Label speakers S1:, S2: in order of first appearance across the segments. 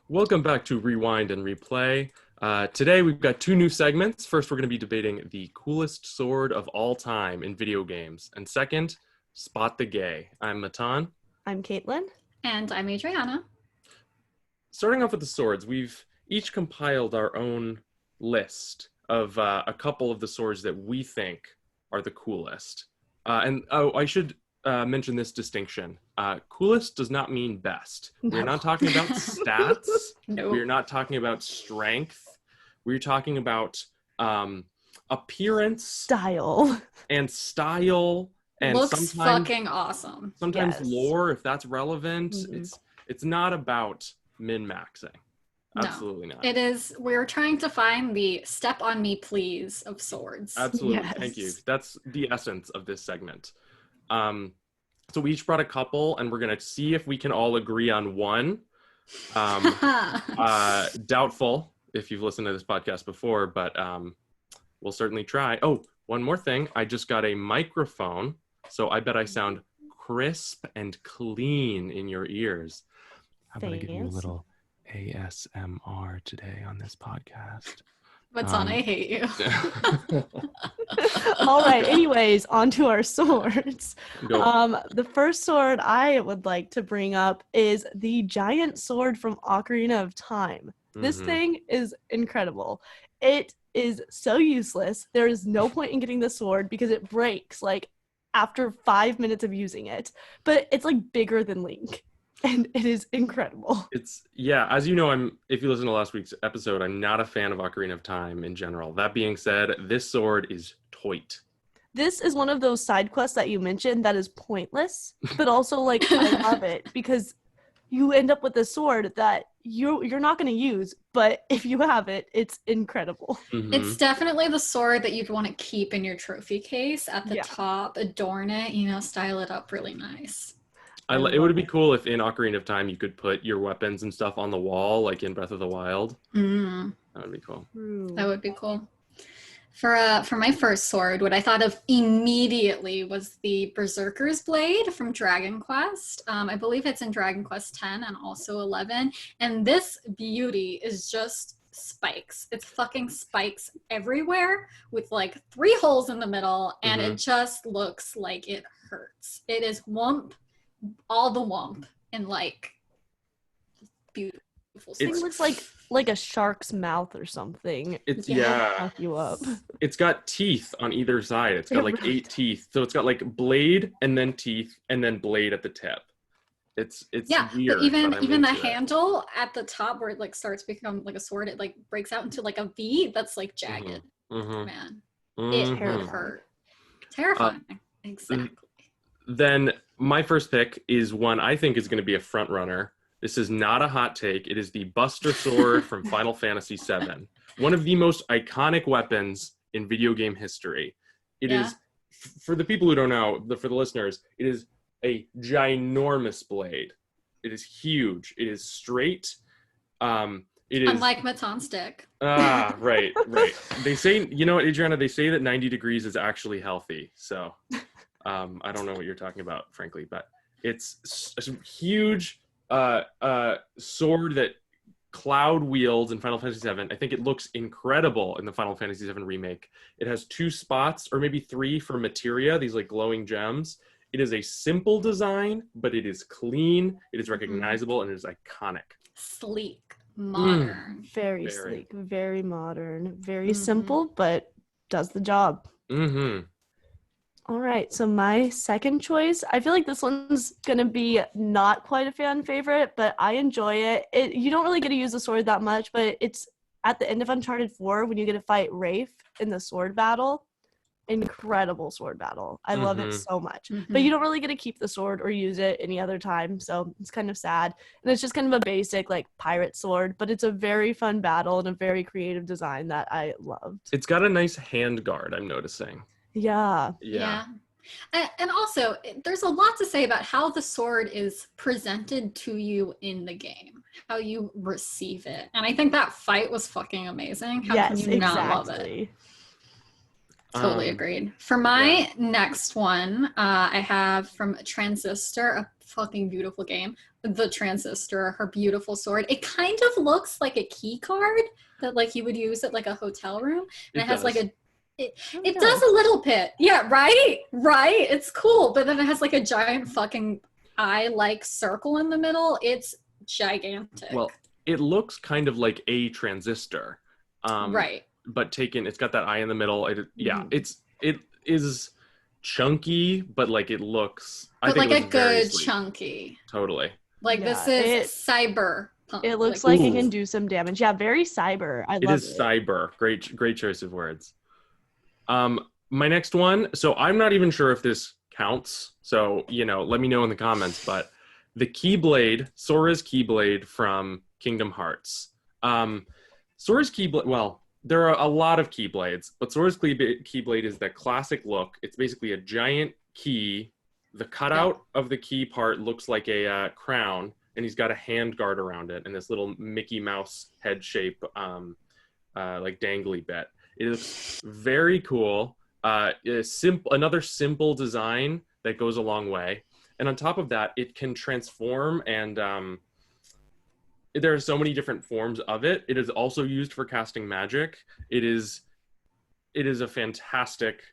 S1: Welcome back to Rewind and Replay. Today we've got two new segments. First, we're going to be debating the coolest sword of all time in video games. And second, Spot the Gay. I'm Matan.
S2: I'm Caitlin.
S3: And I'm Adrianna.
S1: Starting off with the swords, we've each compiled our own list of a couple of the swords that we think are the coolest. I should mention this distinction. Coolest does not mean best.
S2: No.
S1: We're not talking about stats.
S3: No.
S1: We're not talking about strength. We're talking about appearance,
S2: Style.
S1: and style, and
S3: Looks fucking awesome.
S1: Sometimes
S2: Yes.
S1: lore, if that's relevant.
S2: Mhm.
S1: It's not about min-maxing.
S3: No.
S1: Absolutely not.
S3: It is, we're trying to find the step on me please of swords.
S1: Absolutely.
S2: Yes.
S1: Thank you. That's the essence of this segment. So we each brought a couple, and we're going to see if we can all agree on one. Doubtful if you've listened to this podcast before, but we'll certainly try. Oh, one more thing. I just got a microphone, so I bet I sound crisp and clean in your ears. How about I give you a
S2: Fancy.
S1: little ASMR today on this podcast?
S3: Matan, I hate you.
S2: All right, anyways, on to our swords.
S1: Go.
S2: The first sword I would like to bring up is the giant sword from Ocarina of Time. This
S1: Mhm.
S2: thing is incredible. It is so useless. There is no point in getting the sword because it breaks like after 5 minutes of using it. But it's like bigger than Link. And it is incredible.
S1: As you know, if you listen to last week's episode, I'm not a fan of Ocarina of Time in general. That being said, this sword is toit.
S2: This is one of those side quests that you mentioned that is pointless, but also like I love it because you end up with a sword that you're not going to use, but if you have it, it's incredible.
S1: Mhm.
S3: It's definitely the sword that you'd want to keep in your trophy case at the
S2: Yeah.
S3: top, adorn it, style it up really nice.
S2: I
S1: It would
S2: love
S1: be
S2: it.
S1: cool if in Ocarina of Time you could put your weapons and stuff on the wall, like in Breath of the Wild. That would be cool.
S3: That would be cool. For my first sword, what I thought of immediately was the Berserker's Blade from Dragon Quest. I believe it's in Dragon Quest X and also 11. And this beauty is just spikes. It's fucking spikes everywhere with like 3 holes in the middle, and it just looks like it hurts. It is wump, all the wump, and like beautiful.
S2: This thing looks like a shark's mouth or something.
S1: It's
S2: It'll
S1: yeah.
S2: fuck you up.
S1: It's got teeth on either side. It's got like 8 teeth. So it's got like blade and then teeth and then blade at the tip. It's
S3: Yeah,
S1: weird.
S3: but even
S1: I'm
S3: the
S1: into it.
S3: handle at the top where it like starts to become like a sword, it like breaks out into like a V that's like jagged.
S1: Mhm.
S3: Man,
S1: Mhm.
S3: it hurt. Terrifying. Exactly.
S1: Then my first pick is one I think is going to be a front runner. This is not a hot take. It is the Buster Sword from Final Fantasy VII. One of the most iconic weapons in video game history. It is, for the people who don't know, for the listeners, it is a ginormous blade. It is huge. It is straight. It is
S3: Unlike Matan's stick.
S1: right. They say, you know what, Adrianna, they say that 90 degrees is actually healthy. So I don't know what you're talking about, frankly, but it's a huge sword that Cloud wields in Final Fantasy VII. I think it looks incredible in the Final Fantasy VII remake. It has 2 spots, or maybe 3 for materia, these like glowing gems. It is a simple design, but it is clean, it is recognizable, and it is iconic.
S3: Sleek. Modern.
S2: Very
S1: Very.
S2: sleek, very modern, very simple, but does the job. All right, so my second choice, I feel like this one's going to be not quite a fan favorite, but I enjoy it. You don't really get to use the sword that much, but it's at the end of Uncharted 4 when you get to fight Rafe in the sword battle. Incredible sword battle. I love it so much. But you don't really get to keep the sword or use it any other time, so it's kind of sad. And it's just kind of a basic like pirate sword, but it's a very fun battle and a very creative design that I loved.
S1: It's got a nice hand guard, I'm noticing.
S2: Yeah.
S3: And also, there's a lot to say about how the sword is presented to you in the game, how you receive it. And I think that fight was fucking amazing. How can you not love it? Totally agreed. For my next one, I have from Transistor, a fucking beautiful game. The Transistor, her beautiful sword. It kind of looks like a key card that like you would use at like a hotel room. And it has like a it does a little bit. Yeah, right? Right. It's cool. But then it has like a giant fucking eye-like circle in the middle. It's gigantic.
S1: Well, it looks kind of like a transistor.
S3: Right.
S1: But it's got that eye in the middle. It is chunky, but like it looks.
S3: But
S1: I think
S3: like
S1: it
S3: a good
S1: sweet.
S3: chunky.
S1: Totally.
S3: Like this is cyber.
S2: It looks like it can do some damage. Yeah, very cyber. I love it.
S1: It is cyber. Great choice of words. My next one. So I'm not even sure if this counts. So let me know in the comments. But the Keyblade, Sora's Keyblade from Kingdom Hearts. Sora's Keyblade. Well, there are a lot of Keyblades, but Sora's Keyblade is the classic look. It's basically a giant key. The cutout of the key part looks like a crown, and he's got a hand guard around it, and this little Mickey Mouse head shape, like dangly bit. It is very cool. Another simple design that goes a long way. And on top of that, it can transform, and there are so many different forms of it. It is also used for casting magic. It is a fantastic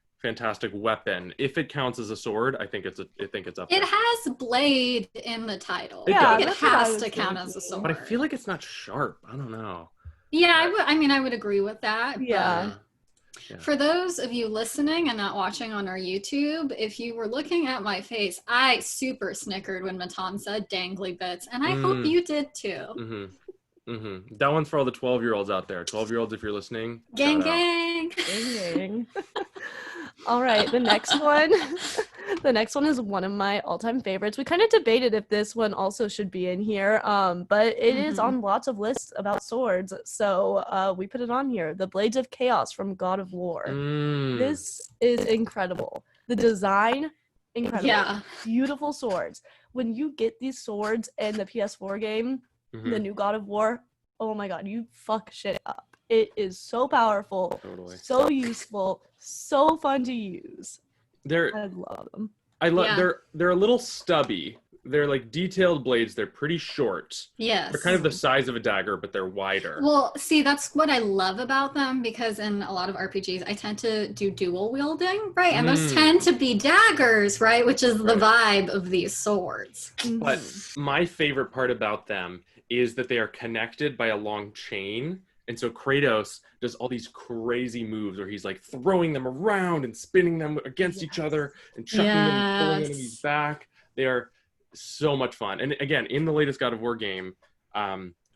S1: weapon. If it counts as a sword, I think it's up there.
S3: It has blade in the title.
S2: Yeah,
S3: it has to count as a sword.
S1: But I feel like it's not sharp. I don't know.
S3: Yeah, I would agree with that.
S2: Yeah.
S3: For those of you listening and not watching on our YouTube, if you were looking at my face, I super snickered when Matan said dangly bits, and I hope you did too.
S1: That one's for all the 12-year-olds out there. 12-year-olds, if you're listening.
S3: Gang, gang.
S2: Gang. All right, the next one. The next one is one of my all-time favorites. We kind of debated if this one also should be in here, but it is on lots of lists about swords, so we put it on here. The Blades of Chaos from God of War. This is incredible. The design, incredible. Yeah. Beautiful swords. When you get these swords in the PS4 game, the new God of War, oh my god, you fuck shit up. It is so powerful, so useful, so fun to use. I love them.
S1: They're a little stubby. They're like detailed blades. They're pretty short.
S3: Yes.
S1: They're kind of the size of a dagger, but they're wider.
S3: Well, see, that's what I love about them, because in a lot of RPGs, I tend to do dual wielding, right? And those tend to be daggers, right? Which is the vibe of these swords.
S1: But my favorite part about them is that they are connected by a long chain. And so Kratos does all these crazy moves where he's like throwing them around and spinning them against each other and chucking them and pulling enemies back. They are so much fun. And again, in the latest God of War game,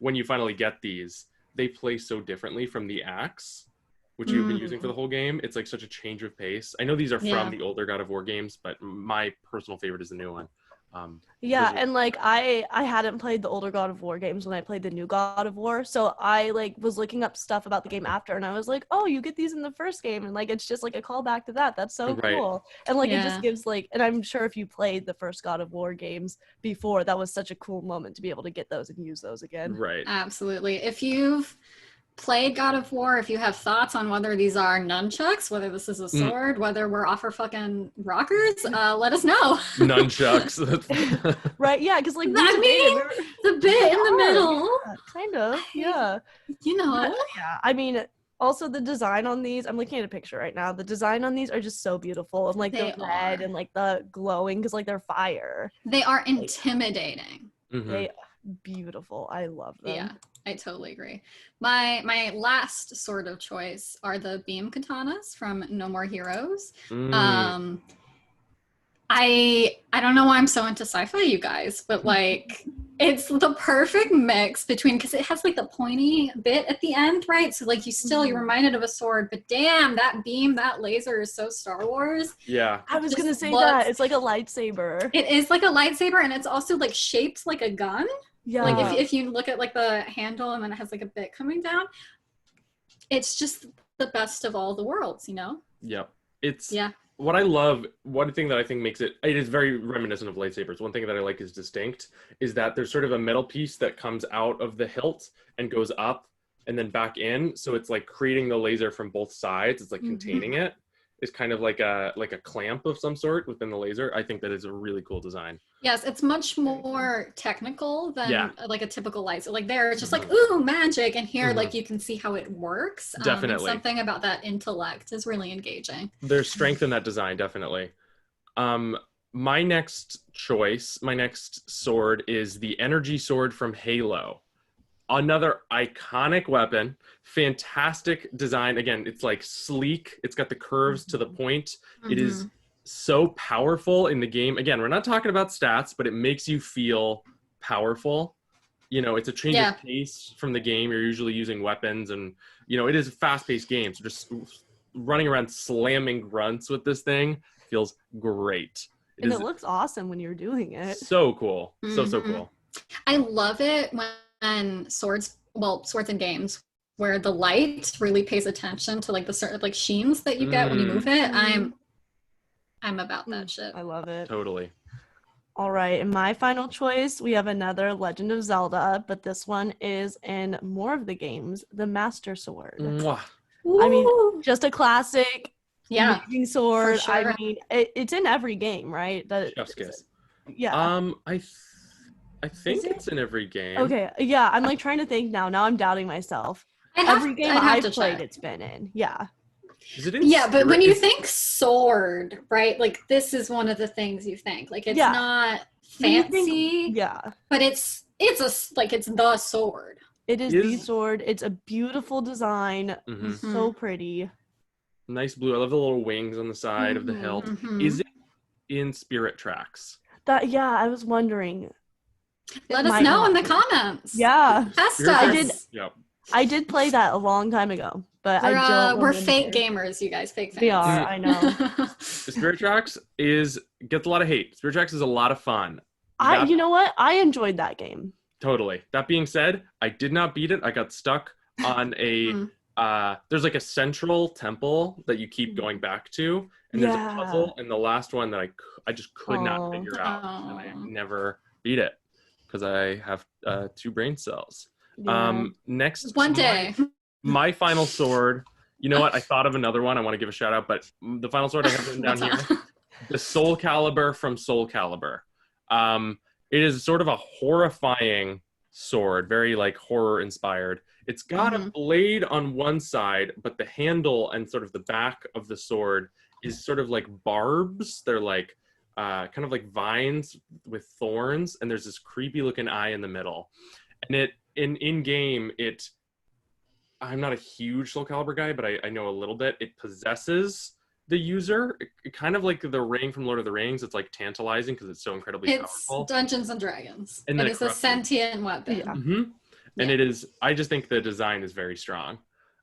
S1: when you finally get these, they play so differently from the axe, which you've been using for the whole game. It's like such a change of pace. I know these are from the older God of War games, but my personal favorite is the new one.
S2: And like I hadn't played the older God of War games when I played the new God of War, so I like was looking up stuff about the game after, and I was like, oh, you get these in the first game, and like it's just like a callback to that. That's so cool. And like it just gives like, and I'm sure if you played the first God of War games before, that was such a cool moment to be able to get those and use those again.
S1: Right.
S3: Absolutely. If you've played God of War, if you have thoughts on whether these are nunchucks, whether this is a sword, whether we're off our fucking rockers, let us know.
S1: Nunchucks.
S2: Right, yeah, because like
S3: the bit in the middle.
S2: Kind of, yeah. I mean, also the design on these, I'm looking at a picture right now. The design on these are just so beautiful, and like the red and like the glowing, because like they're fire.
S3: They are intimidating.
S2: They beautiful. I love them.
S3: Yeah. I totally agree. My last sort of choice are the beam katanas from No More Heroes. I don't know why I'm so into sci-fi, you guys, but like it's the perfect mix between, because it has like the pointy bit at the end, right? So like you're reminded of a sword, but damn, that beam, that laser is so Star Wars.
S1: Yeah.
S2: I was gonna say that. It's like a lightsaber.
S3: It is like a lightsaber, and it's also like shaped like a gun.
S2: Yeah.
S3: Like if you look at like the handle, and then it has like a bit coming down, it's just the best of all the worlds, you know?
S1: Yep. What I love, one thing that I think makes it is very reminiscent of lightsabers. One thing that I like is distinct is that there's sort of a metal piece that comes out of the hilt and goes up and then back in. So it's like creating the laser from both sides. It's like containing it. is kind of like a clamp of some sort within the laser. I think that is a really cool design.
S3: Yes, it's much more technical than like a typical laser. Like there, it's just like,
S1: Mm-hmm.
S3: ooh, magic. And here, like you can see how it works.
S1: Definitely.
S3: And something about that intellect is really engaging.
S1: There's strength in that design, definitely. My next sword is the energy sword from Halo. Another iconic weapon, fantastic design. Again, it's like sleek. It's got the curves to the point. It is so powerful in the game. Again, we're not talking about stats, but it makes you feel powerful. You know, it's a change of pace from the game. You're usually using weapons, and you know, it is a fast-paced game. So just running around slamming grunts with this thing feels great.
S2: And it looks awesome when you're doing it.
S1: So cool. So cool.
S3: I love it when swords in games where the light really pays attention to like the certain like sheens that you get when you move it. I'm about that shit.
S2: I love it.
S1: Totally.
S2: All right, in my final choice, we have another Legend of Zelda, but this one is in more of the games, the Master Sword.
S1: Mwah.
S2: I mean, just a classic amazing sword.
S3: Sure.
S2: I mean, it's in every game, right?
S1: Chef's kiss.
S2: Yeah.
S1: I think it's in every game.
S2: Okay, yeah, I'm like trying to think now. Now I'm doubting myself. Every game I've played, it's been in. Yeah.
S1: Is it in
S3: but when you think sword, right? Like this is one of the things you think. Like it's not fancy. But it's the sword.
S2: It is the sword. It's a beautiful design. So pretty.
S1: Nice blue. I love the little wings on the side of the hilt. Is it in Spirit Tracks?
S2: I was wondering.
S3: Let us know in the comments.
S2: Yeah.
S3: Test us.
S1: I
S2: I did play that a long time ago, but
S3: we're fake gamers, you guys. Fake fans.
S2: We are, I know.
S1: The Spirit Tracks gets a lot of hate. Spirit Tracks is a lot of fun.
S2: You know what? I enjoyed that game.
S1: Totally. That being said, I did not beat it. I got stuck on a there's like a central temple that you keep going back to, and there's a puzzle, and the last one that I just could not figure out, and I never beat it because I have 2 brain cells. Next
S3: one day,
S1: my final sword. You know what? I thought of another one I want to give a shout out, but the final sword I have written down here, the Soul Calibur from Soul Calibur. It is sort of a horrifying sword, very like horror inspired. It's got a blade on one side, but the handle and sort of the back of the sword is sort of like barbs. They're like kind of like vines with thorns, and there's this creepy looking eye in the middle. And it in game, I'm not a huge Soul Calibur guy, but I know a little bit. It possesses the user, kind of like the ring from Lord of the Rings. It's like tantalizing because it's so incredibly powerful.
S3: It's Dungeons and Dragons,
S1: and
S3: it's a sentient weapon.
S1: And it is. I just think the design is very strong.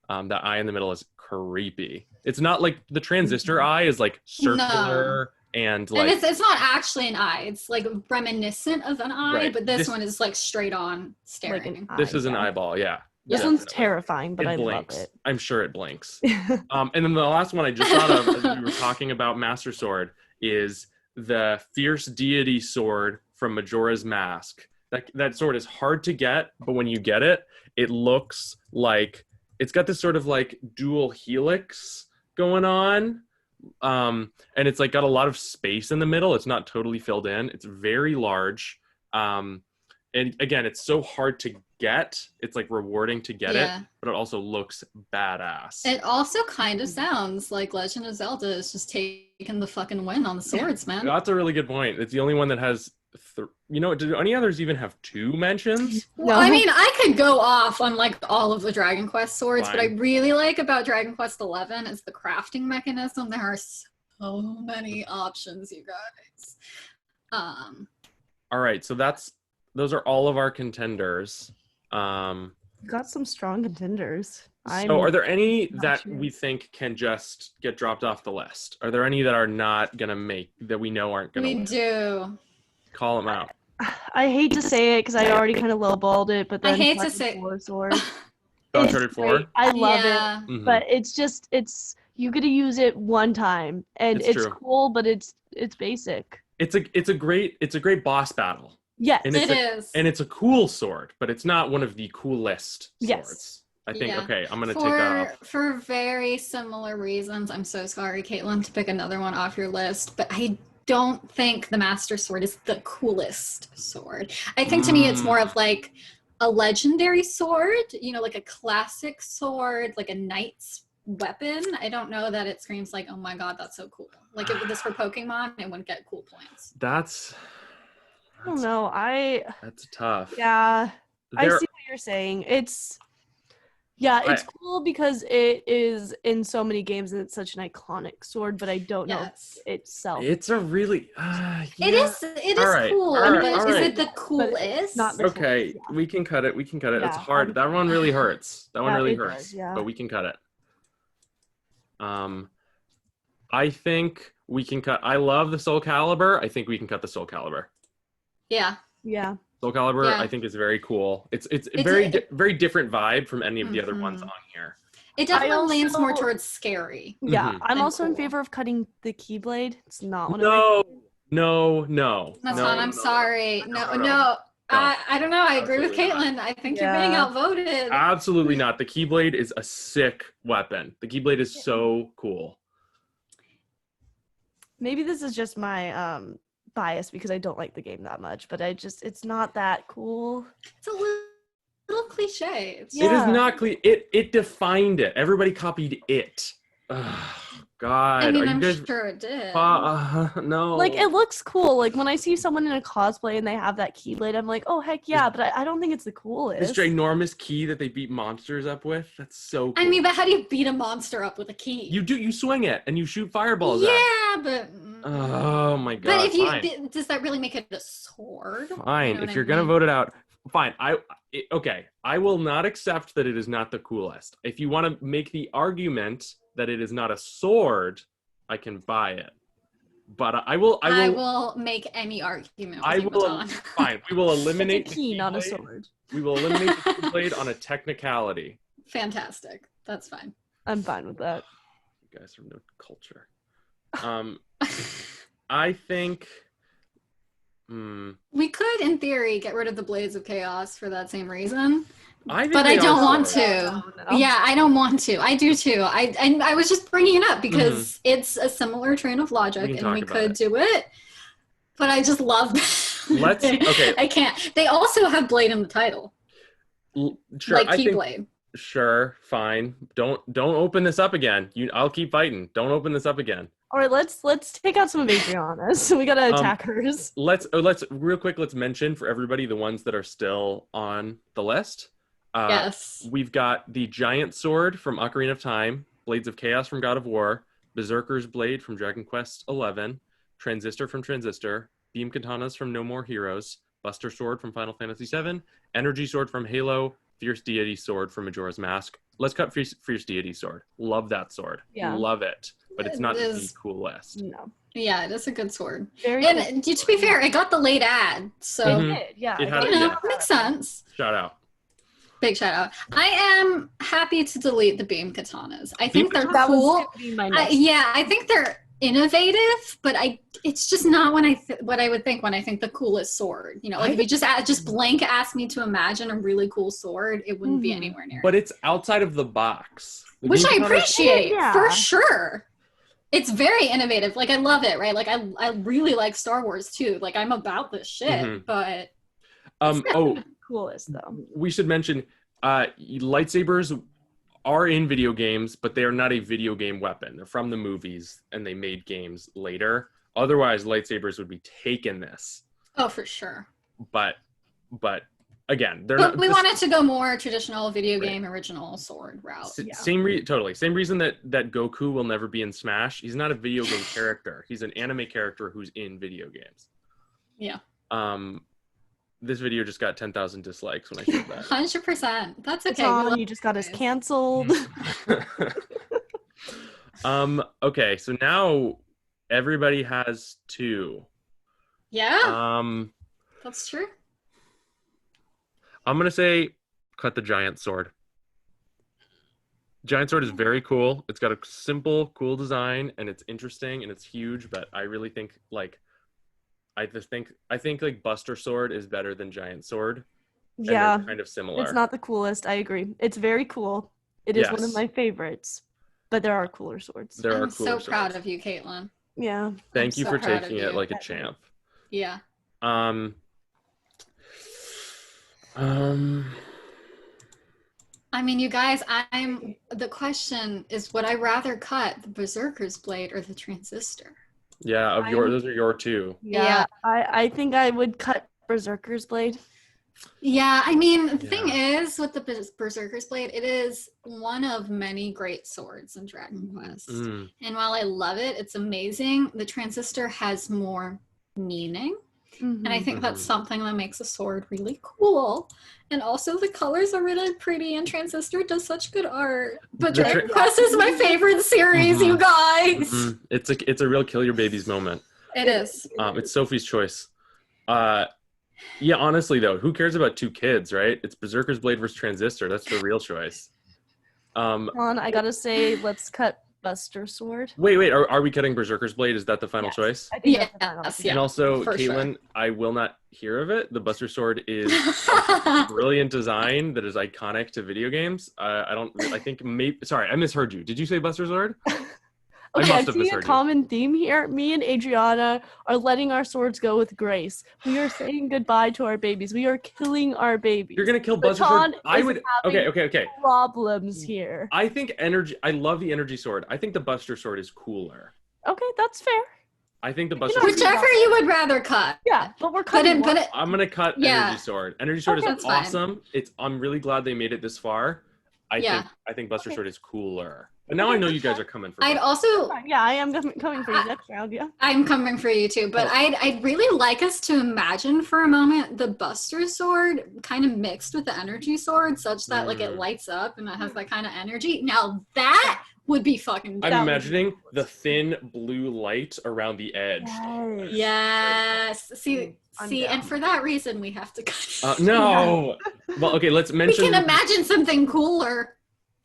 S1: That eye in the middle is creepy. It's not like the transistor eye is like circular. And like,
S3: it's not actually an eye. It's like reminiscent of an eye, but this one is like straight on staring.
S2: Like
S1: this is an eyeball,
S2: This one's terrifying, but I love it.
S1: I'm sure it blinks. And then the last one I just thought of as we were talking about Master Sword is the Fierce Deity Sword from Majora's Mask. That sword is hard to get, but when you get it, it looks like it's got this sort of like dual helix going on. And it's like got a lot of space in the middle. It's not totally filled in. It's very large. And again, it's so hard to get. It's like rewarding to get it, but it also looks badass.
S3: It also kind of sounds like Legend of Zelda is just taking the fucking win on the swords, man.
S1: That's a really good point. It's the only one that has do any others even have 2 mentions?
S3: Well, I mean, I could go off on like all of the Dragon Quest swords, but I really like about Dragon Quest 11 is the crafting mechanism. There are so many options, you guys.
S1: All right, so those are all of our contenders.
S2: Got some strong contenders.
S1: So are there any that we think can just get dropped off the list? Are there any that are not gonna that we know aren't gonna win?
S3: We do.
S1: Call them out.
S2: I hate to say it because I already kind of lowballed it, but then
S3: I hate to say
S2: sword.
S1: Uncharted 4?
S2: I love it, but it's you get to use it one time, and it's cool, but it's basic.
S1: It's a great boss battle.
S2: Yes,
S3: it is.
S1: And it's a cool sword, but it's not one of the coolest swords. I think,
S3: Yeah.
S1: okay, I'm going to take that off.
S3: For very similar reasons. I'm so sorry, Caitlin, to pick another one off your list, but I don't think the Master Sword is the coolest sword. I think to me it's more of like a legendary sword, like a classic sword, like a knight's weapon. I don't know that it screams like, oh my god, that's so cool. Like if this were Pokemon, it wouldn't get cool points.
S2: I don't know.
S1: That's tough.
S2: Yeah, I see what you're saying. It's cool because it is in so many games and it's such an iconic sword, but I don't know itself.
S1: It's a really
S3: It is cool, but is it the coolest?
S2: Not the
S1: coolest, yeah. We can cut it.
S2: Yeah,
S1: it's hard. That one really hurts. That one really hurts.
S2: Does, yeah.
S1: But we can cut it. I think we can cut. I love the Soul Calibur. I think we can cut the Soul Calibur.
S3: Yeah.
S1: Soul Calibur, I think, is very cool. It's very different vibe from any of the other ones on here.
S3: It definitely leans more towards scary.
S2: Yeah, I'm also in favor of cutting the Keyblade. It's not one of
S1: No.
S3: Matan, I'm sorry. No. I don't know. I agree with Caitlin. I think you're being outvoted.
S1: Absolutely not. The Keyblade is a sick weapon. The Keyblade is so cool.
S2: Maybe this is just my bias because I don't like the game that much, but it's not that cool.
S3: It's a little cliche.
S1: It is not cliche. It defined it. Everybody copied it. God,
S3: I mean, I'm sure it did.
S1: No.
S2: Like, it looks cool. Like, when I see someone in a cosplay and they have that Keyblade, I'm like, oh, heck yeah, but I don't think it's the coolest.
S1: This ginormous key that they beat monsters up with, that's so cool.
S3: I mean, but how do you beat a monster up with a key?
S1: You swing it, and you shoot fireballs at it.
S3: But...
S1: Oh, my God.
S3: But if does that really make it a sword?
S1: Fine, if you're going to vote it out, fine. Okay, I will not accept that it is not the coolest. If you want to make the argument that it is not a sword, I can buy it. But I will
S3: make any argument.
S1: Fine. We will eliminate
S2: the key, not a sword.
S1: We will eliminate the Keyblade on a technicality.
S3: Fantastic. That's fine.
S2: I'm fine with that.
S1: You guys have no culture. I think
S3: we could, in theory, get rid of the Blades of Chaos for that same reason.
S1: But
S3: I don't want to. No. Yeah, I don't want to. I do too. I was just bringing it up because it's a similar train of logic, and we could do it. But I just love. Okay. I can't. They also have Blade in the title.
S1: Sure,
S3: like Keyblade.
S1: Sure, fine. Don't open this up again. I'll keep fighting. Don't open this up again.
S2: All right, let's take out some of Adrianna's. So we gotta attack hers.
S1: Let's real quick. Let's mention for everybody the ones that are still on the list.
S3: Yes.
S1: We've got the Giant Sword from Ocarina of Time, Blades of Chaos from God of War, Berserker's Blade from Dragon Quest XI, Transistor from Transistor, Beam Katanas from No More Heroes, Buster Sword from Final Fantasy VII, Energy Sword from Halo, Fierce Deity Sword from Majora's Mask. Let's cut Fierce Deity Sword. Love that sword. Yeah. Love it. But it's not the coolest.
S2: No.
S3: Yeah, it is a good sword.
S2: Very
S3: and to be fair, it got the late ad, so
S2: it
S3: makes sense.
S1: Shout out.
S3: Big shout out. I am happy to delete the Beam Katanas. I think they're cool. I think they're innovative, but it's just not what I would think when I think the coolest sword. If you just blank ask me to imagine a really cool sword, it wouldn't be anywhere near.
S1: But it's outside of the box.
S3: Which I appreciate, for sure. It's very innovative. Like, I love it, right? Like, I really like Star Wars, too. Like, I'm about this shit, but...
S2: coolest, though.
S1: We should mention, lightsabers are in video games, but they are not a video game weapon. They're from the movies, and they made games later. Otherwise, lightsabers would be taking this.
S3: Oh, for sure.
S1: But again,
S3: we wanted to go more traditional video game original sword route.
S1: Same reason that Goku will never be in Smash. He's not a video game character. He's an anime character who's in video games.
S3: Yeah.
S1: This video just got 10,000 dislikes when I showed that.
S3: 100%. That's okay.
S2: You just got us canceled.
S1: Okay, so now everybody has 2.
S3: Yeah. That's true.
S1: I'm going to say cut the Giant Sword. Giant Sword is very cool. It's got a simple, cool design, and it's interesting, and it's huge, but I really think, I think like Buster Sword is better than Giant Sword. And
S2: Yeah,
S1: they're kind of similar.
S2: it's not the coolest. I agree. It's very cool. It is one of
S1: Yes.
S2: my favorites, but there are cooler swords.
S1: There are
S3: I'm
S1: cooler
S3: so proud
S1: swords.
S3: of you, Caitlin.
S2: Yeah.
S1: Thank you
S3: so
S1: for
S3: proud of
S1: taking it
S3: you.
S1: like a champ.
S3: Yeah. I mean, you guys, the question is, would I rather cut the Berserker's Blade or the Transistor?
S1: Yeah, those are your two.
S2: Yeah. I think I would cut Berserker's Blade.
S3: Yeah, I mean, the thing is, with the Berserker's Blade, it is one of many great swords in Dragon Quest. And while I love it, it's amazing, the Transistor has more meaning. And I think that's something that makes a sword really cool. And also the colors are really pretty and Transistor does such good art. But Dragon Quest is my favorite series, you guys.
S1: It's a real kill your babies moment.
S3: It is.
S1: It's Sophie's choice. Yeah, honestly though, who cares about two kids, right? It's Berserker's Blade versus Transistor. That's the real choice.
S2: I gotta say, let's cut Buster Sword.
S1: Wait, are we cutting Berserker's Blade? Is that the final choice?
S2: I think that's the final choice.
S1: And also, Caitlin,
S3: sure.
S1: I will not hear of it. The Buster Sword is brilliant design that is iconic to video games. I think maybe, sorry, I misheard you. Did you say Buster Sword?
S2: Okay, I see a common theme here. Me and Adrianna are letting our swords go with grace. We are saying goodbye to our babies. We are killing our babies.
S1: You're gonna kill Buster Sword? I would. Okay.
S2: Problems here.
S1: I think energy. I love the energy sword. I think the Buster Sword is cooler.
S2: Okay, that's fair.
S1: I think the Buster Sword.
S3: Whichever you would rather cut.
S2: Yeah, but we're cutting.
S1: I'm gonna cut Energy Sword. Energy Sword is awesome. I'm really glad they made it this far. I think Buster Sword is cooler. But now I know you guys are coming for me.
S3: I'd also...
S2: Yeah, I am coming for you next round, yeah.
S3: I'm coming for you too, but I'd really like us to imagine for a moment the Buster Sword kind of mixed with the Energy Sword such that like it lights up and it has that kind of energy. Now that would be fucking dope.
S1: I'm imagining the thin blue light around the edge.
S3: Yes. See, and for that reason we have to cut it.
S1: No! Well, okay, let's mention...
S3: We can imagine something cooler.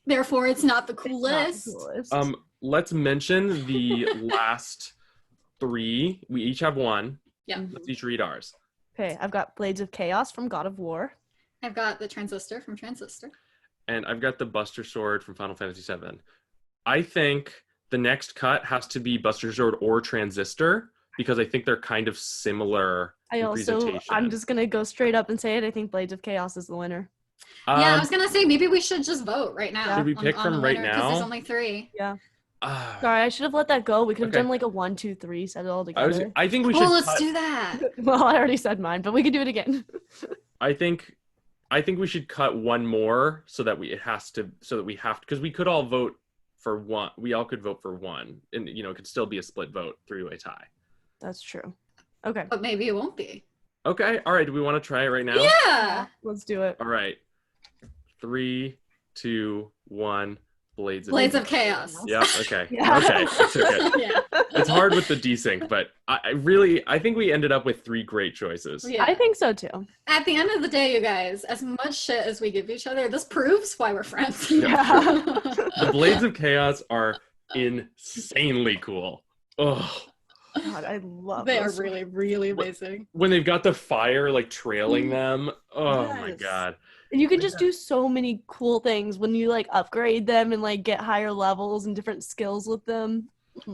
S3: Therefore, it's not the coolest.
S1: Let's mention the last three. We each have one.
S3: Yeah.
S1: Let's each read ours.
S2: Okay, I've got Blades of Chaos from God of War.
S3: I've got the Transistor from Transistor.
S1: And I've got the Buster Sword from Final Fantasy VII. I think the next cut has to be Buster Sword or Transistor because I think they're kind of similar in presentation.
S2: I'm just going to go straight up and say it. I think Blades of Chaos is the winner.
S3: Yeah, I was gonna say maybe we should just vote right now.
S1: Should we pick from right now?
S3: Because there's only 3.
S2: Yeah. Sorry, I should have let that go. We could have done like a 1, 2, 3, set it all together.
S1: I think we should.
S3: Oh, let's do that.
S2: Well, I already said mine, but we could do it again.
S1: I think we should cut one more so that we have to because we could all vote for one. We all could vote for one, and it could still be a split vote, 3-way tie.
S2: That's true. Okay.
S3: But maybe it won't be.
S1: Okay. All right. Do we want to try it right now?
S3: Yeah.
S2: Let's do it.
S1: All right. 3, 2, 1. Blades of
S3: Chaos.
S1: Yeah. Okay. Yeah. Okay. It's okay.
S3: Yeah.
S1: It's hard with the desync, but I think we ended up with 3 great choices.
S2: Yeah. I think so too.
S3: At the end of the day, you guys, as much shit as we give each other, this proves why we're friends.
S2: Yeah.
S1: The Blades of Chaos are insanely cool. Oh.
S2: God, I love
S3: they are really, really amazing.
S1: When they've got the fire like trailing them. Oh my god.
S2: And you can just do so many cool things when you like upgrade them and like get higher levels and different skills with them.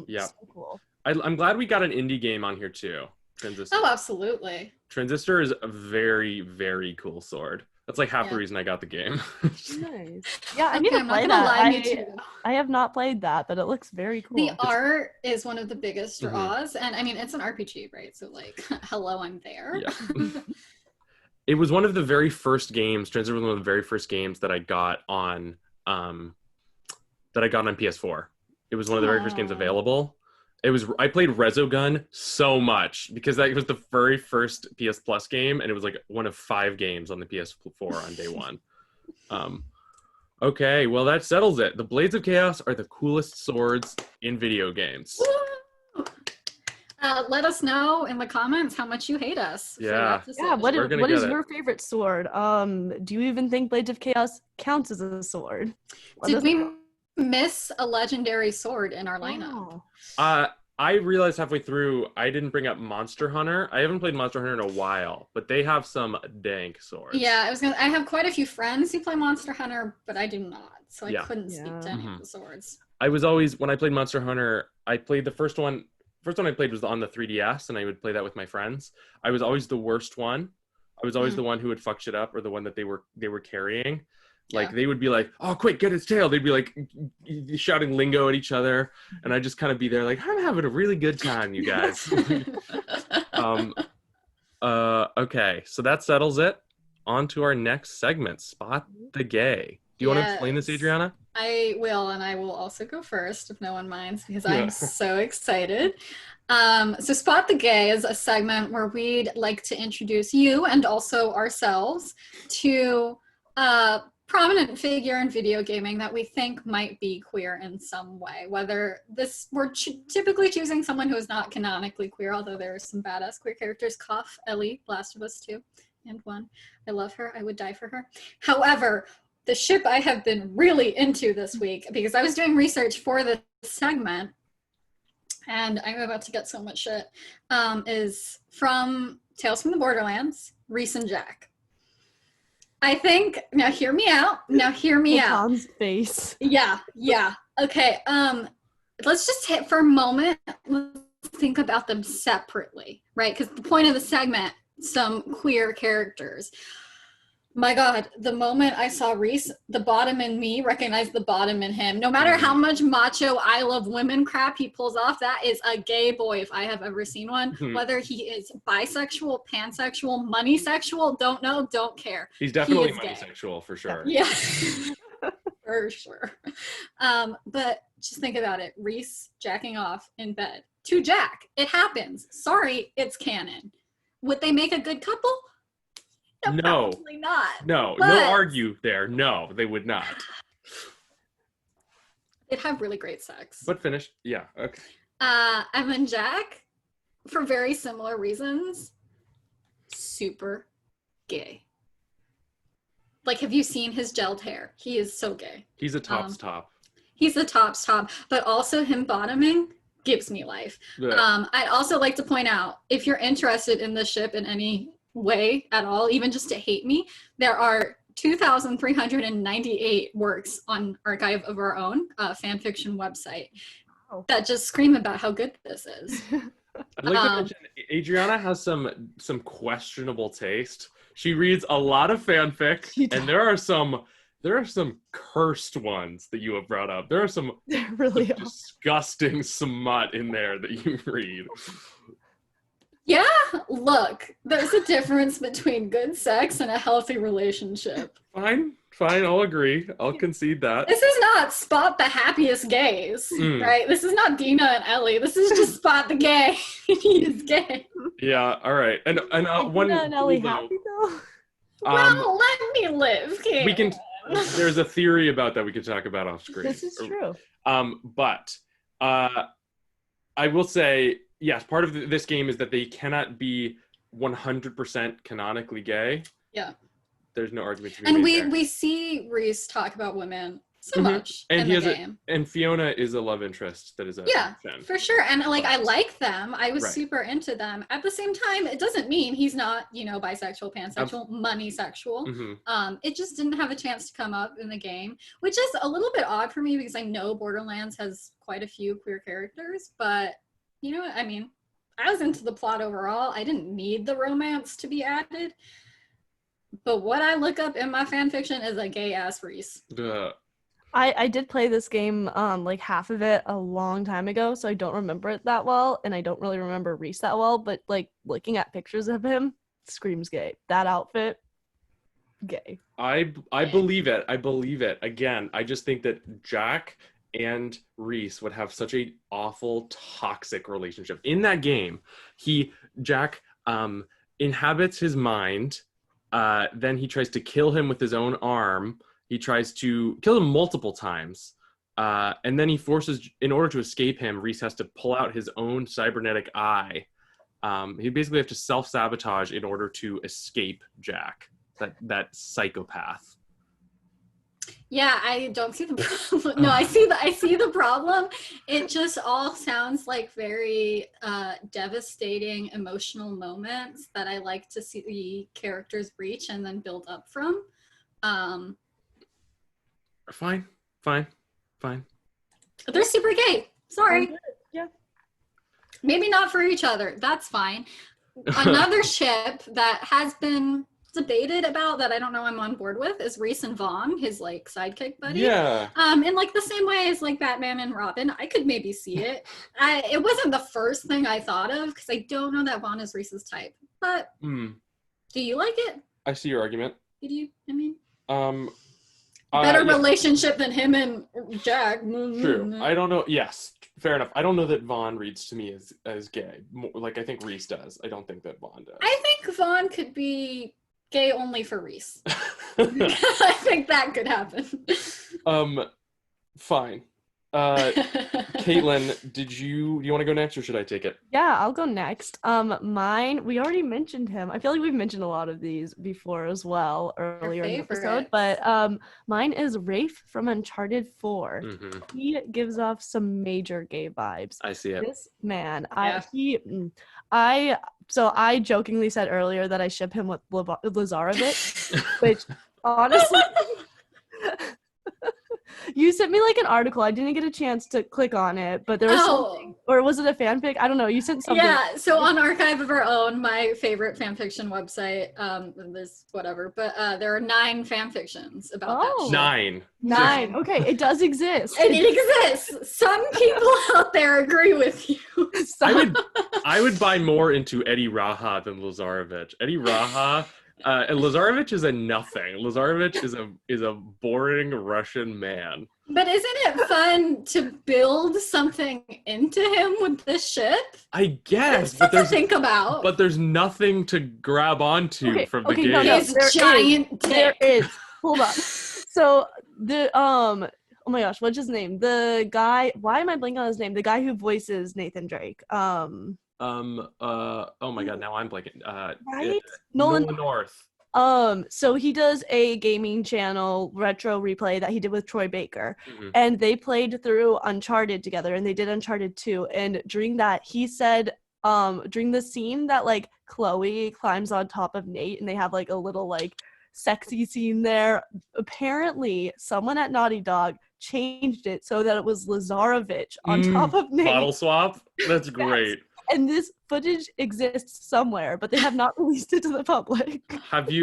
S1: Yeah.
S2: So cool.
S1: I'm glad we got an indie game on here too. Transistor.
S3: Oh, absolutely.
S1: Transistor is a very, very cool sword. That's like half the reason I got the game.
S2: Nice. Yeah, I need to play that. I have not played that, but it looks very cool.
S3: The art is one of the biggest draws, and I mean it's an RPG, right? So like, hello, I'm there.
S1: Yeah. It was one of the very first games. Transistor was one of the very first games that I got on PS4. It was one of the very first games available. I played Resogun so much because that was the very first PS Plus game, and it was like one of 5 games on the PS4 on day one. Okay, well that settles it. The Blades of Chaos are the coolest swords in video games.
S3: Let us know in the comments how much you hate us.
S1: Yeah.
S2: What is your favorite sword? Do you even think Blades of Chaos counts as a sword?
S3: Did we miss a legendary sword in our lineup?
S1: I realized halfway through I didn't bring up Monster Hunter. I haven't played Monster Hunter in a while, but they have some dank swords.
S3: Yeah, I have quite a few friends who play Monster Hunter, but I do not, so I
S1: Yeah.
S3: couldn't speak to any of the swords.
S1: I was always, when I played Monster Hunter, I played the first one I played was on the 3DS, and I would play that with my friends. I was always the worst one. I was always the one who would fuck shit up, or the one that they were carrying. Like, they would be like, oh, quick, get its tail. They'd be like shouting lingo at each other. And I'd just kind of be there like, I'm having a really good time, you guys. Okay, so that settles it. On to our next segment, Spot the Gay. Do you want to explain this, Adrianna?
S3: I will, and I will also go first if no one minds, because I'm so excited. So Spot the Gay is a segment where we'd like to introduce you and also ourselves to prominent figure in video gaming that we think might be queer in some way. Whether we're typically choosing someone who is not canonically queer, although there are some badass queer characters. Cough, Ellie, Last of Us 2, and 1. I love her. I would die for her. However, the ship I have been really into this week, because I was doing research for this segment, and I'm about to get so much shit, is from Tales from the Borderlands, Reese and Jack. I think, now hear me out.
S2: Matan's face.
S3: Yeah. Okay, let's just hit for a moment, let's think about them separately, right? Because the point of the segment, some queer characters. My God, the moment I saw Reese, the bottom in me recognized the bottom in him. No matter how much macho I love women crap he pulls off, that is a gay boy if I have ever seen one. Whether he is bisexual, pansexual, money sexual, don't know, don't care.
S1: He's definitely money sexual for sure.
S3: Yeah, for sure. But just think about it. Reese jacking off in bed to Jack. It happens. Sorry, it's canon. Would they make a good couple?
S1: No,
S3: probably not.
S1: No argue there. No, they would not.
S3: They'd have really great sex.
S1: But finish. Yeah. Okay.
S3: And then Jack, for very similar reasons, super gay. Like, have you seen his gelled hair? He is so gay.
S1: He's a top's top.
S3: He's the top's top, but also him bottoming gives me life. Yeah. I'd also like to point out, if you're interested in the ship in any way at all, even just to hate me, there are 2,398 works on Archive of Our Own, fan fiction website, that just scream about how good this is.
S1: I'd like to mention, Adrianna has some questionable taste. She reads a lot of fanfic, and there are some cursed ones that you have brought up. There are some really disgusting smut in there that you read.
S3: Yeah, look, there's a difference between good sex and a healthy relationship.
S1: Fine, I'll agree. I'll concede that.
S3: This is not Spot the Happiest Gays, right? This is not Dina and Ellie. This is just Spot the Gay. He is gay.
S1: Yeah, all right. And one
S2: Dina and Ellie happy though?
S3: Well, let me live, kid.
S1: We can. There's a theory about that we could talk about off screen.
S2: This is true.
S1: But I will say, yes, part of this game is that they cannot be 100% canonically gay.
S3: Yeah.
S1: There's no argument to be
S3: made. And
S1: we
S3: see Reese talk about women so much
S1: and
S3: in the game.
S1: And Fiona is a love interest that is a fan.
S3: For sure. And like, I like them. I was super into them. At the same time, it doesn't mean he's not, bisexual, pansexual, money sexual. It just didn't have a chance to come up in the game, which is a little bit odd for me because I know Borderlands has quite a few queer characters, but you know what I mean? I was into the plot overall. I didn't need the romance to be added. But what I look up in my fan fiction is a gay ass Reese.
S2: I did play this game, like half of it a long time ago, so I don't remember it that well, and I don't really remember Reese that well, but like looking at pictures of him, screams gay. That outfit, gay.
S1: I believe it. I believe it. Again, I just think that Jack and Reese would have such a awful toxic relationship. In that game, Jack inhabits his mind, then he tries to kill him with his own arm. He tries to kill him multiple times. And then he forces, in order to escape him, Reese has to pull out his own cybernetic eye. He basically has to self-sabotage in order to escape Jack, that psychopath.
S3: Yeah, I don't see the problem. No, I see the problem. It just all sounds like very devastating emotional moments that I like to see the characters reach and then build up from. Um,
S1: Fine.
S3: they're super gay. Sorry.
S2: Yeah.
S3: Maybe not for each other. That's fine. Another ship that has been debated about that I don't know I'm on board with is Reese and Vaughn, his like sidekick buddy.
S1: Yeah.
S3: In like the same way as like Batman and Robin, I could maybe see it. It wasn't the first thing I thought of because I don't know that Vaughn is Reese's type. But do you like it?
S1: I see your argument.
S3: Did you? I mean,
S1: better
S3: relationship than him and Jack.
S1: True. I don't know. Yes, fair enough. I don't know that Vaughn reads to me as gay. Like I think Reese does. I don't think that Vaughn does.
S3: I think Vaughn could be gay only for Reese. I think that could happen.
S1: Fine. Caitlin, do you want to go next or should I take it?
S2: Yeah, I'll go next. Mine, we already mentioned him. I feel like we've mentioned a lot of these before as well earlier in the episode, but mine is Rafe from Uncharted 4.
S1: Mm-hmm.
S2: He gives off some major gay vibes.
S1: I see it.
S2: This man,
S3: yeah.
S2: So I jokingly said earlier that I ship him with Lazarevich, which honestly you sent me like an article. I didn't get a chance to click on it, but there was something, or was it a fanfic? I don't know. You sent something.
S3: Yeah, so on Archive of Our Own, my favorite fanfiction website, there's whatever, but there are 9 fanfictions about that shit.
S1: 9.
S2: Okay, it does exist.
S3: And it exists. Some people out there agree with you.
S1: I would buy more into Eddie Raha than Lazarevich. Eddie Raha. And Lazarevich is a nothing. Lazarevich is a boring Russian man.
S3: But isn't it fun to build something into him with this ship?
S1: I guess,
S3: but there's think about.
S1: But there's nothing to grab onto from the game.
S3: No, his giant dick.
S2: There is. Hold on. So the oh my gosh, what's his name? The guy. Why am I blanking on his name? The guy who voices Nathan Drake. Oh
S1: my god, now I'm blanking.
S2: Right?
S1: Nolan North.
S2: So he does a gaming channel retro replay that he did with Troy Baker, and they played through Uncharted together, and they did Uncharted 2. And during that, he said, during the scene that like Chloe climbs on top of Nate, and they have like a little like sexy scene there. Apparently, someone at Naughty Dog changed it so that it was Lazarevich on top of Nate.
S1: Bottle swap. That's great.
S2: And this footage exists somewhere, but they have not released it to the public.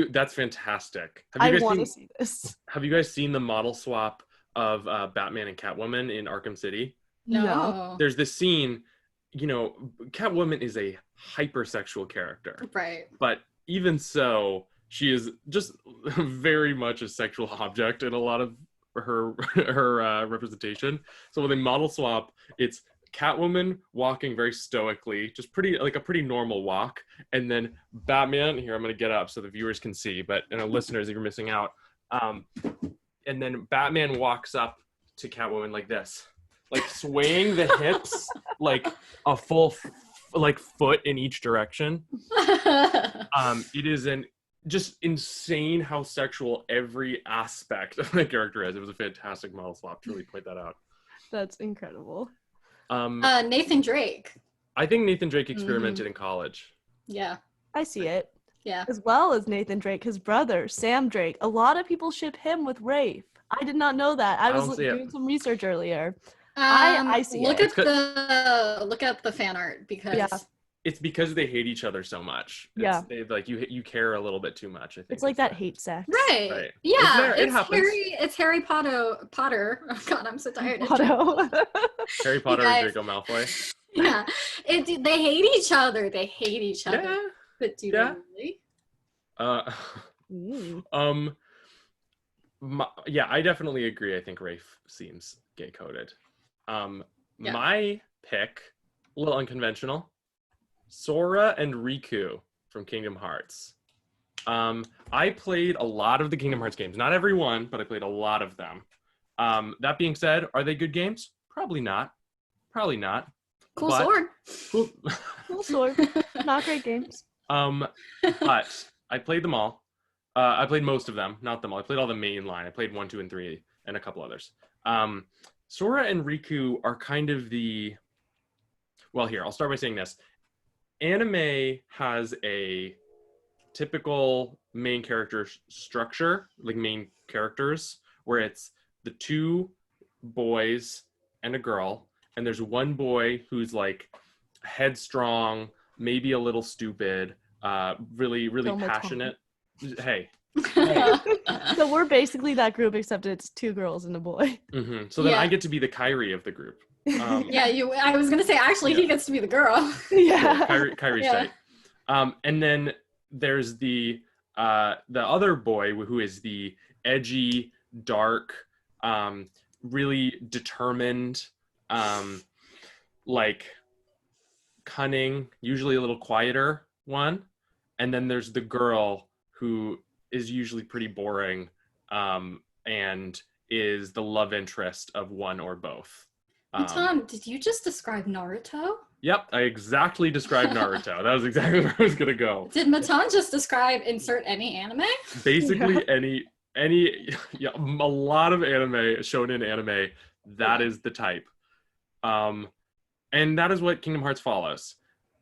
S1: That's fantastic.
S2: I want to see this.
S1: Have you guys seen the model swap of Batman and Catwoman in Arkham City?
S3: No.
S1: There's this scene, Catwoman is a hypersexual character.
S3: Right.
S1: But even so, she is just very much a sexual object in a lot of her representation. So when they model swap, it's Catwoman walking very stoically, just a pretty normal walk, and then Batman. Here, I'm gonna get up so the viewers can see, but listeners, if you're missing out, and then Batman walks up to Catwoman like this, like swaying the hips like a full foot in each direction. It is just insane how sexual every aspect of the character is. It was a fantastic model swap to really point that out.
S2: That's incredible.
S3: Nathan Drake.
S1: I think Nathan Drake experimented in college.
S3: Yeah.
S2: I see it.
S3: Yeah.
S2: As well as Nathan Drake, his brother, Sam Drake. A lot of people ship him with Rafe. I did not know that. I was doing some research earlier. I see
S3: look
S2: it.
S3: Look at the fan art because
S1: it's because they hate each other so much. They like you care a little bit too much. I think
S2: it's like that hate sex.
S3: Right. Yeah. It happens. It's Harry Potter. Oh God, I'm so tired.
S1: Harry Potter and Draco Malfoy.
S3: Yeah. They hate each other. Yeah. But do they really?
S1: I definitely agree. I think Rafe seems gay coded. My pick, a little unconventional. Sora and Riku from Kingdom Hearts. I played a lot of the Kingdom Hearts games. Not every one, but I played a lot of them. That being said, are they good games? Probably not.
S3: Cool sword.
S2: Cool sword. Not great games.
S1: But I played them all. I played most of them, not them all. I played all the main line. I played 1, 2, and 3, and a couple others. Sora and Riku are kind of the... Well, here, I'll start by saying this. Anime has a typical main character structure, like main characters, where it's the 2 boys and a girl, and there's one boy who's like headstrong, maybe a little stupid, really passionate. Hey.
S2: So we're basically that group, except it's 2 girls and a boy.
S1: Mm-hmm. So then I get to be the Kyrie of the group.
S3: I was gonna say actually he gets to be the girl.
S2: Yeah.
S1: Kyrie's tight. And then there's the other boy who is the edgy, dark, really determined, like cunning, usually a little quieter one. And then there's the girl who is usually pretty boring, and is the love interest of one or both.
S3: Matan, did you just describe Naruto?
S1: Yep, I exactly described Naruto. That was exactly where I was gonna go.
S3: Did Matan just describe insert any anime?
S1: Basically, any a lot of anime, shown in anime, that is the type. And that is what Kingdom Hearts follows.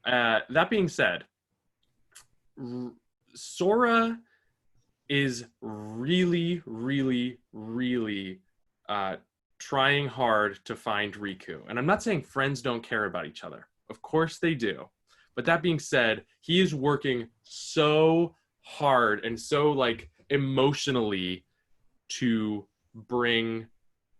S1: That being said, Sora is really trying hard to find Riku. And I'm not saying friends don't care about each other. Of course they do. But that being said, he is working so hard and so like emotionally to bring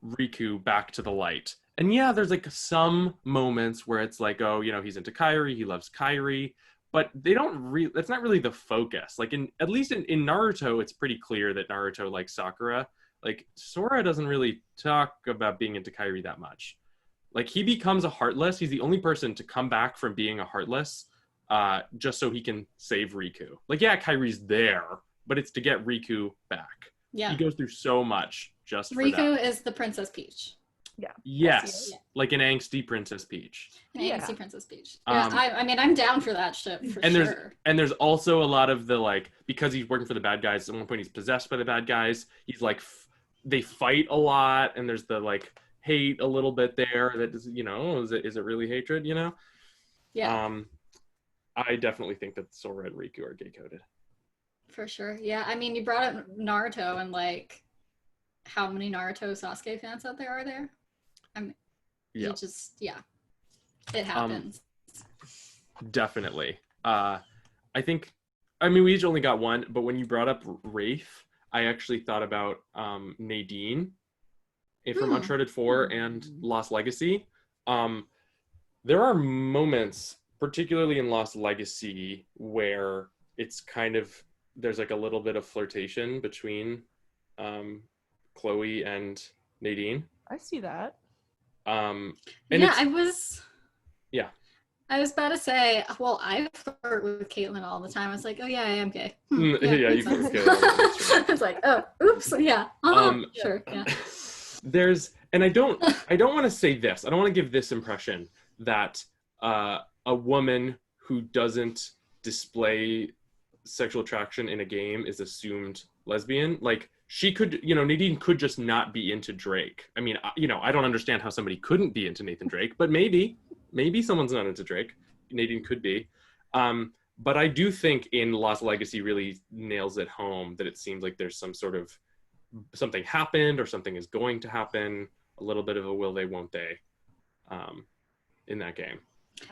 S1: Riku back to the light. And yeah, there's like some moments where it's like, oh, you know, he's into Kairi, he loves Kairi, but they don't that's not really the focus. Like at least in Naruto, it's pretty clear that Naruto likes Sakura. Like Sora doesn't really talk about being into Kairi that much. Like he becomes a Heartless. He's the only person to come back from being a Heartless, just so he can save Riku. Like, yeah, Kairi's there, but it's to get Riku back.
S3: Yeah.
S1: He goes through so much just for
S3: Riku
S1: that.
S3: is the Princess Peach.
S2: Yeah.
S1: Yes. Like an angsty Princess Peach.
S3: An angsty Princess Peach. Yeah, I mean, I'm down for that ship for sure.
S1: There's also a lot of the, like, because he's working for the bad guys, at one point he's possessed by the bad guys. He's like, they fight a lot, and there's the, like, hate a little bit there that is, you know, is it really hatred, you know?
S3: Yeah.
S1: I definitely think that Sora and Riku are gay coded.
S3: For sure. Yeah, I mean, you brought up Naruto, and like, how many Naruto Sasuke fans out there are there? I mean, it happens.
S1: Definitely. I think, I mean, we each only got one, but when you brought up Wraith, I actually thought about Nadine from Uncharted 4 and Lost Legacy. There are moments, particularly in Lost Legacy, where it's kind of, there's like a little bit of flirtation between Chloe and Nadine.
S2: I see that.
S3: I was about to say, well, I flirt with Caitlin all the time. I was like, oh yeah, I am gay.
S1: Yeah, you flirt with Caitlin.
S3: I was like, oh, oops, yeah, sure, yeah.
S1: And I don't want to say this. I don't want to give this impression that a woman who doesn't display sexual attraction in a game is assumed lesbian. Like, she could, you know, Nadine could just not be into Drake. I mean, you know, I don't understand how somebody couldn't be into Nathan Drake, but maybe someone's not into Drake. Nadine could be. But I do think in Lost Legacy really nails it home that it seems like there's some sort of something happened or something is going to happen, a little bit of a will they, won't they in that game.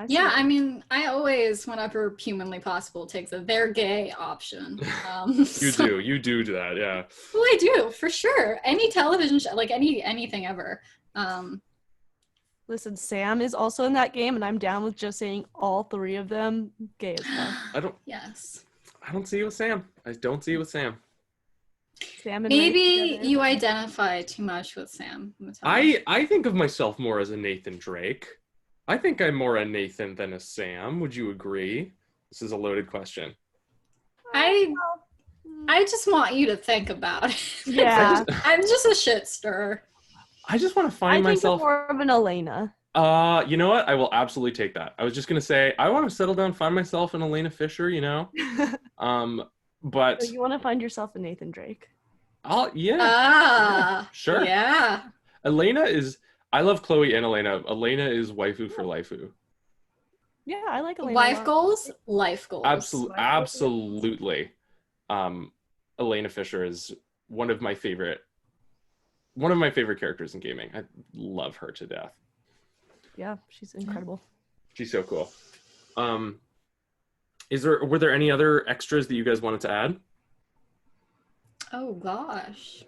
S3: Yeah, I mean, I always, whenever humanly possible, take the they're gay option.
S1: You do that, yeah.
S3: Well, I do, for sure. Any television show, like anything ever.
S2: Listen, Sam is also in that game, and I'm down with just saying all 3 of them gay as well.
S1: I don't see it with Sam. I don't see it with Sam.
S2: Sam and
S3: maybe you identify too much with Sam.
S1: I think of myself more as a Nathan Drake. I think I'm more a Nathan than a Sam. Would you agree? This is a loaded question.
S3: I just want you to think about it.
S2: Yeah.
S3: I'm just a shit stirrer.
S1: I just want to find myself.
S2: I think more of an Elena.
S1: You know what? I will absolutely take that. I was just going to say, I want to settle down, find myself an Elena Fisher, you know? But
S2: So you want to find yourself a Nathan Drake?
S3: Ah,
S1: sure.
S3: Yeah.
S1: Elena is. I love Chloe and Elena. Elena is waifu for lifu.
S2: Yeah, I like Elena.
S3: Wife goals, life goals.
S1: Absolutely. Elena Fisher is one of my favorite characters in gaming. I love her to death.
S2: Yeah, she's incredible.
S1: She's so cool. Were there any other extras that you guys wanted to add?
S3: Oh gosh.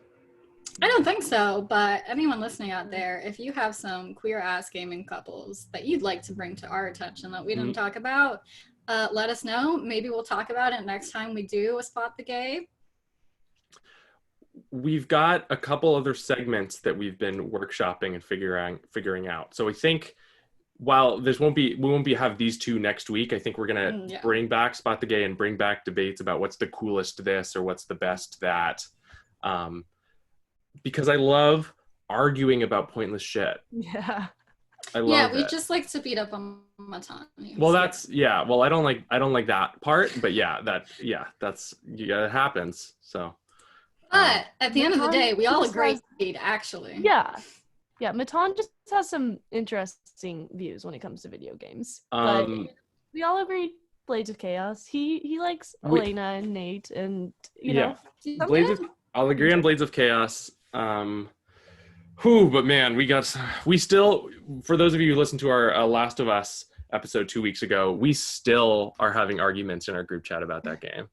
S3: I don't think so, but anyone listening out there, if you have some queer ass gaming couples that you'd like to bring to our attention that we didn't talk about, let us know. Maybe we'll talk about it next time we do a Spot the Gay.
S1: We've got a couple other segments that we've been workshopping and figuring out. So I think while we won't have these two next week, I think we're gonna bring back Spot the Gay and bring back debates about what's the coolest this or what's the best that. Because I love arguing about pointless shit.
S2: Yeah.
S1: I love
S3: we
S1: it.
S3: just like to beat up on Matan.
S1: Well, well, I don't like that part, but it happens. So.
S3: But at the end of the day, we all agreed, actually.
S2: Yeah. Yeah, Matan just has some interesting views when it comes to video games. But we all agreed Blades of Chaos. He likes Elena and Nate and, you know.
S1: I'll agree on Blades of Chaos. But man, we still, for those of you who listened to our Last of Us episode 2 weeks ago, we still are having arguments in our group chat about that game.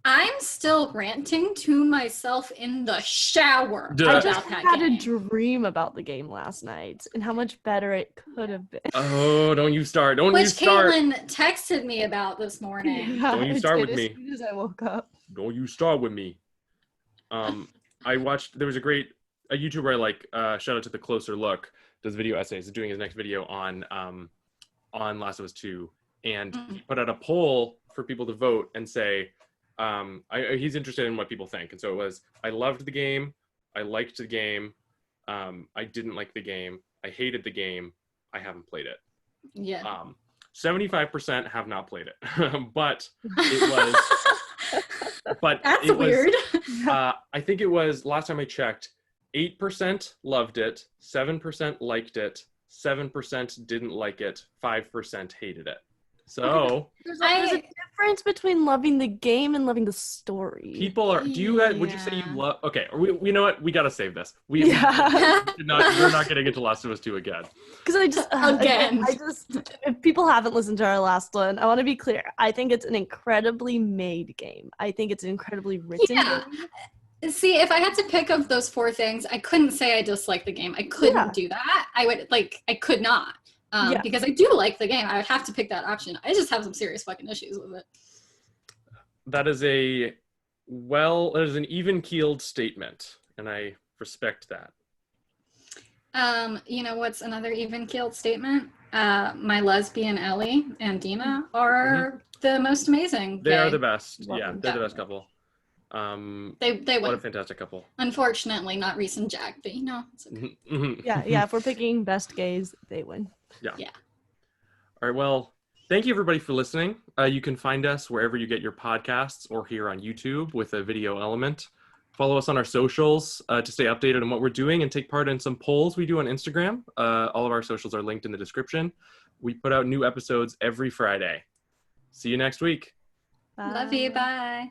S3: I'm still ranting to myself in the shower
S2: I just had a dream about the game last night and how much better it could have been.
S1: Oh, don't you start.
S3: Which Caitlin texted me about this morning.
S2: Yeah,
S1: don't you start with me.
S2: As soon as I woke up.
S1: Don't you start with me. I watched, there was a YouTuber I like, shout out to The Closer Look, does video essays, is doing his next video on Last of Us 2, and he put out a poll for people to vote and say, he's interested in what people think. And so it was, I loved the game, I liked the game, I didn't like the game, I hated the game, I haven't played it.
S3: Yeah.
S1: 75% have not played it. But it was
S3: That's weird.
S1: I think it was, last time I checked, 8% loved it, 7% liked it, 7% didn't like it, 5% hated it. So
S2: there's a difference between loving the game and loving the story.
S1: People are. Would you say you love? Okay, you know what? We gotta save this. We're not getting into Last of Us 2 again.
S2: Because if people haven't listened to our last one, I want to be clear. I think it's an incredibly made game. I think it's an incredibly written game.
S3: See, if I had to pick of those 4 things, I couldn't say I dislike the game. I couldn't do that. I could not. Because I do like the game. I would have to pick that option. I just have some serious fucking issues with it.
S1: That is an even-keeled statement, and I respect that.
S3: You know what's another even-keeled statement? My lesbian Ellie and Dina are the most amazing.
S1: They are the best. Yeah, they're the best couple.
S3: They win.
S1: What a fantastic couple.
S3: Unfortunately, not Reese and Jack, but it's okay.
S2: Yeah. If we're picking best gays, they win.
S1: Yeah. All right. Well, thank you everybody for listening. You can find us wherever you get your podcasts or here on YouTube with a video element. Follow us on our socials to stay updated on what we're doing and take part in some polls we do on Instagram. All of our socials are linked in the description. We put out new episodes every Friday. See you next week.
S2: Bye.
S3: Love you. Bye.